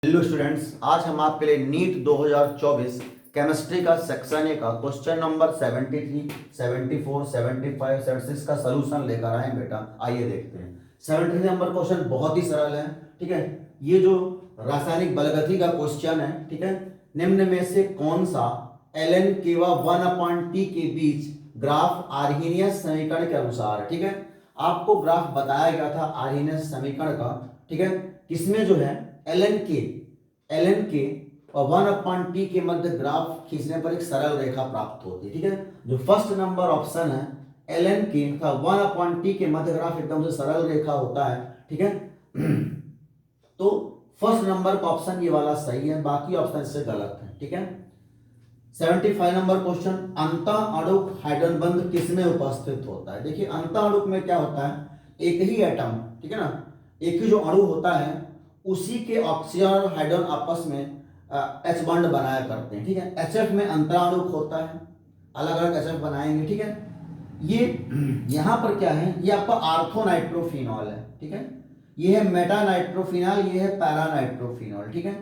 Hello students, आज हम आपके लिए नीट 2024 केमिस्ट्री का सेक्शन ए का क्वेश्चन नंबर 73, 74, 75, 76 का सलूशन लेकर आए बेटा। आइए देखते हैं। 73 नंबर क्वेश्चन बहुत ही सरल है। ठीक है, ये जो रासायनिक बलगति का क्वेश्चन है, ठीक है, निम्न में से कौन सा ln k व 1/t के बीच ग्राफ आर्हेनियस समीकरण के अनुसार है। ठीक है, आपको ग्राफ बताया गया था आर्हेनियस समीकरण का। ठीक है, किसमें जो है ln k और 1/t के मध्य ग्राफ खींचने पर एक सरल रेखा प्राप्त होती है। ठीक है, जो फर्स्ट नंबर ऑप्शन है ln k तथा 1/t के मध्य ग्राफ एकदम से सरल रेखा होता है। ठीक है, तो फर्स्ट नंबर का ऑप्शन ये वाला सही है, बाकी ऑप्शन इससे गलत है। ठीक है, 75 नंबर क्वेश्चन, अंतः अणुक हाइड्रोजन बंध किसमें उपस्थित होता है। देखिए, अंतः अणुक में क्या होता है, एक ही एटम, ठीक है ना, एक ही जो अणु होता है उसी के ऑक्सीजन और हाइड्रोजन आपस में H बॉन्ड बनाया करते हैं। ठीक है, HF में अंतराणुक होता है, अलग अलग HF बनाएंगे। ठीक है, ये यहाँ पर क्या है, ये आपका आर्थो नाइट्रोफिनॉल है। ठीक है, ये है मेटा नाइट्रोफिनॉल, ये है पैरा नाइट्रोफिनॉल। ठीक है,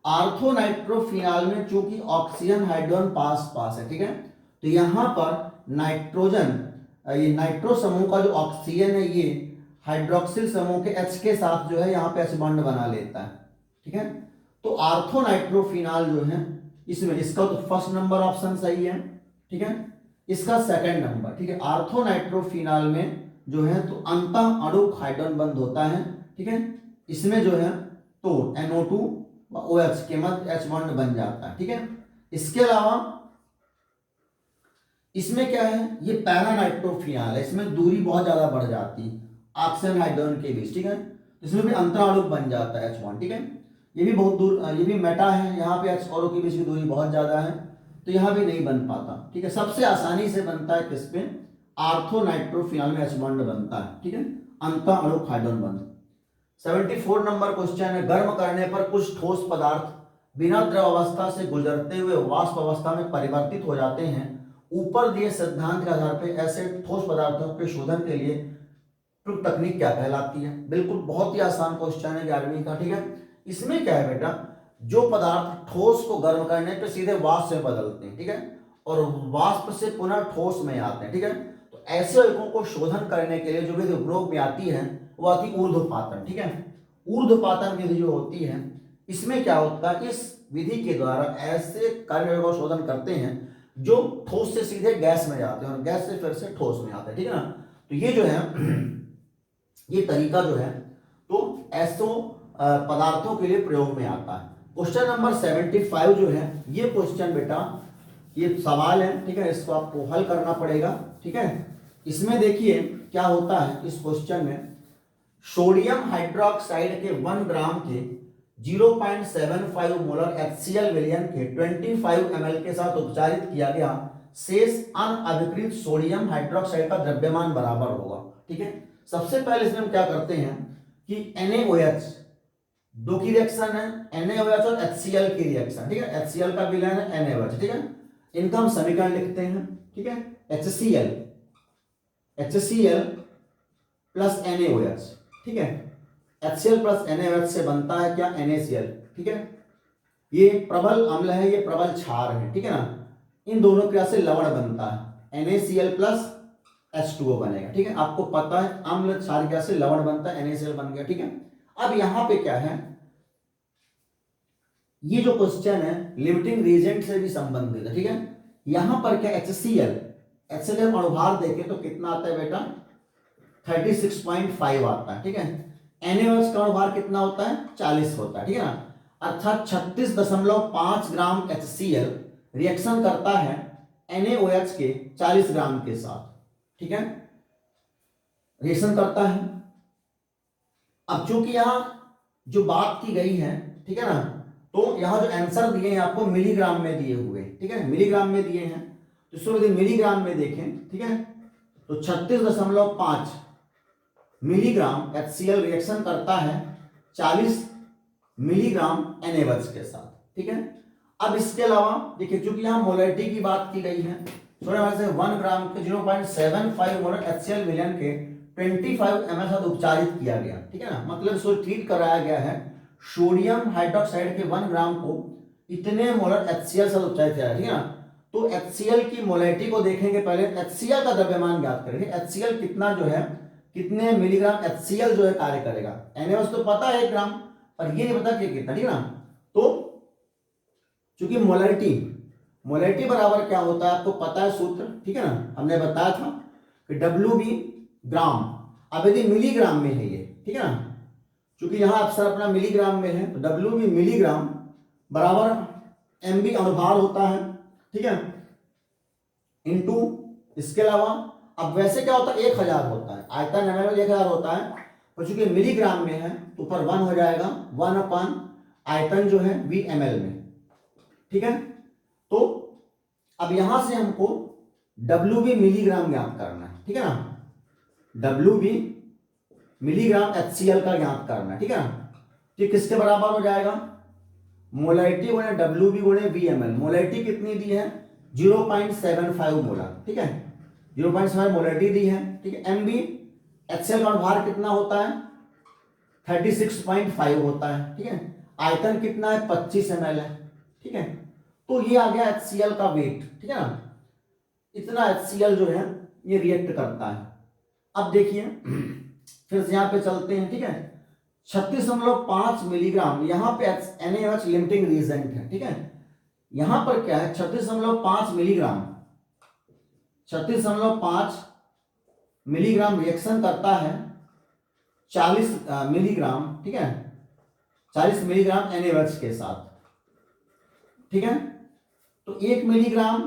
आर्थो नाइट्रोफिनॉल में चूंकि ऑक्सीजन हाइड्रोजन पास पास है, ठीक है, तो यहाँ पर नाइट्रोजन, ये नाइट्रो समूह का जो ऑक्सीजन है ये हाइड्रोक्सिल समूह के H के साथ जो है यहाँ पे H बॉन्ड बना लेता है। ठीक है, तो आर्थो नाइट्रोफिनॉल जो है इसमें, इसका तो फर्स्ट नंबर ऑप्शन सही है। ठीक है, इसका सेकंड नंबर, ठीक है, आर्थो नाइट्रोफिनॉल में जो है तो अंतः अणुक हाइड्रोजन बंध होता है। ठीक है, इसमें जो है तो NO2 व OH के मध्य H बॉन्ड बन जाता है। ठीक है, इसके अलावा इसमें क्या है, ये पैरा नाइट्रोफिनॉल है, इसमें दूरी बहुत ज्यादा बढ़ जाती है ऑक्सीजन हाइड्रोजन के बीच। ठीक है, इसमें भी अंतराणुक बन जाता है H बॉन्ड। ठीक है, ये भी बहुत दूर, ये भी मेटा है, यहाँ पे H और O के बीच की दूरी बहुत ज्यादा है, तो यहाँ भी नहीं बन पाता। ठीक है, सबसे आसानी से बनता है किस पे, आर्थो नाइट्रोफिनॉल में H बॉन्ड बनता है। ठीक है, अंतराणुक हाइड्रोजन बंध। 74 नंबर क्वेश्चन है, गर्म करने पर कुछ ठोस पदार्थ बिना द्रव अवस्था से गुजरते हुए वाष्प अवस्था में परिवर्तित हो जाते हैं। ऊपर दिए सिद्धांत के आधार पर ऐसे ठोस पदार्थों के शोधन के लिए प्रयुक्त तकनीक क्या कहलाती है। बिल्कुल बहुत ही आसान क्वेश्चन है 11वीं का। ठीक है, इसमें क्या है बेटा, जो पदार्थ ठोस को गर्म करने पे सीधे वाष्प में बदलते हैं, ठीक है, और वाष्प से पुनः ठोस में आते हैं। ठीक है, तो ऐसे अणुओं को शोधन करने के लिए जो विधि उपयोग में आती है वो आती है ऊर्ध्वपातन। ठीक है, ऊर्ध्वपातन विधि जो होती है, इसमें क्या होता है, इस विधि के द्वारा ऐसे कार्य का शोधन करते हैं जो ठोस से सीधे गैस में जाते हैं और गैस से फिर से ठोस में आते हैं। ठीक है ना, तो ये जो है ये तरीका जो है तो ऐसो पदार्थों के लिए प्रयोग में आता है। क्वेश्चन नंबर 75 जो है ये क्वेश्चन बेटा, ये सवाल है। ठीक है, इसको आपको हल करना पड़ेगा। ठीक है, इसमें देखिए क्या होता है, इस क्वेश्चन में सोडियम हाइड्रोक्साइड के 1 ग्राम के 0.75 मोलर HCl विलयन के 25 ml के साथ उपचारित किया गया शेष अनअभिकृत सोडियम हाइड्रोक्साइड का द्रव्यमान बराबर होगा। ठीक है, सबसे पहले इसमें हम क्या करते हैं कि NaOH, दो की रिएक्शन है, NaOH और HCl की रिएक्शन। ठीक है, HCl का विलयन है NaOH। ठीक है, इनका हम समीकरण लिखते हैं। ठीक है, HCl प्लस NaOH। ठीक है, HCl प्लस NaOH से बनता है क्या, NaCl। ठीक है, ये प्रबल अम्ल है, ये प्रबल क्षार है। ठीक है ना, इन दोनों क्रिया से लवण बनता है, NaCl प्लस H2O बनेगा। ठीक है, आपको पता है अम्ल क्षार क्रिया से लवण बनता है, NaCl बन गया। ठीक है, अब यहां पे क्या है, ये जो क्वेश्चन है लिमिटिंग रीजेंट से भी संबंधित है। ठीक है, यहां पर क्या HCl अणुभार देखें तो कितना आता है बेटा, 36.5 आता है। ठीक है, NaOH का अणुभार कितना होता है, 40 होता है। ठीक है ना, अर्थात 36.5 ग्राम HCl रिएक्शन करता है NaOH के 40 ग्राम के साथ। ठीक है, रिएक्शन करता है। अब चूंकि यहां जो बात की गई है, ठीक है ना, तो यहां जो आंसर दिए हैं आपको मिलीग्राम में दिए हुए। ठीक है, मिलीग्राम में दिए हैं, तो इसको यदि मिलीग्राम में देखें, ठीक है, तो 36.5 मिलीग्राम HCl रिएक्शन करता है 40 मिलीग्राम NaOH के साथ। ठीक है, अब इसके अलावा देखिए, चूंकि यहां मोलरिटी की बात की गई है, 1 ग्राम के 0.75 मोलर HCl विलयन के 25 ml साथ उपचारित किया गया। ठीक है ना, मतलब इसको ट्रीट कराया गया है सोडियम हाइड्रोक्साइड के 1 ग्राम को इतने मोलर HCl से उपचारित किया, ठीक है ना। तो HCl की मोलैरिटी को देखेंगे पहले, HCl का द्रव्यमान ज्ञात करेंगे। HCl कितना जो है, कितने मिलीग्राम HCl जो है कार्य करेगा। NaOH तो पता है 1 ग्राम, पर ये नहीं पता कि कितना, ठीक है ना। तो चूंकि मोलैरिटी बराबर क्या होता है आपको पता है सूत्र, ठीक है ना, हमने बताया था कि WB ग्राम। अब यदि मिलीग्राम में है ये, ठीक है ना, चूंकि यहां अक्सर अपना मिलीग्राम में है, तो WB मिलीग्राम बराबर MB अनुभार होता है, ठीक है, इनटू इसके अलावा अब वैसे क्या होता है 1000 होता है, आयतन ml में 1000 होता है, और चूंकि मिलीग्राम में है तो ऊपर 1 हो जाएगा, 1 अपान आयतन जो है Vml में, ठीक है। तो अब यहां से हमको WB मिलीग्राम ज्ञात करना है, ठीक है ना। WB मिलीग्राम HCl का ज्ञात करना है, ठीक है ना। तो किसके बराबर हो जाएगा, मोलैरिटी गुणे WB गुणे Vml। मोलैरिटी कितनी दी है 0.75 मोलर, ठीक है, 0.5 मोलैरिटी दी है, ठीक है। MB HCl का भार कितना होता है 36.5 होता है, ठीक है। आयतन कितना है 25 ml है, ठीक है। तो ये आ गया HCl का वेट, ठीक है ना। इतना HCl जो है ये रिएक्ट करता है। अब देखिए फिर से यहां पे चलते हैं, ठीक है। 36.5 मिलीग्राम यहाँ पे NaOH लिमिटिंग रिएजेंट है, ठीक है। यहां पर क्या है 36.5 मिलीग्राम, 36.5 मिलीग्राम रिएक्शन करता है 40 मिलीग्राम, ठीक है, 40 मिलीग्राम NaOH के साथ, ठीक है। तो 1 मिलीग्राम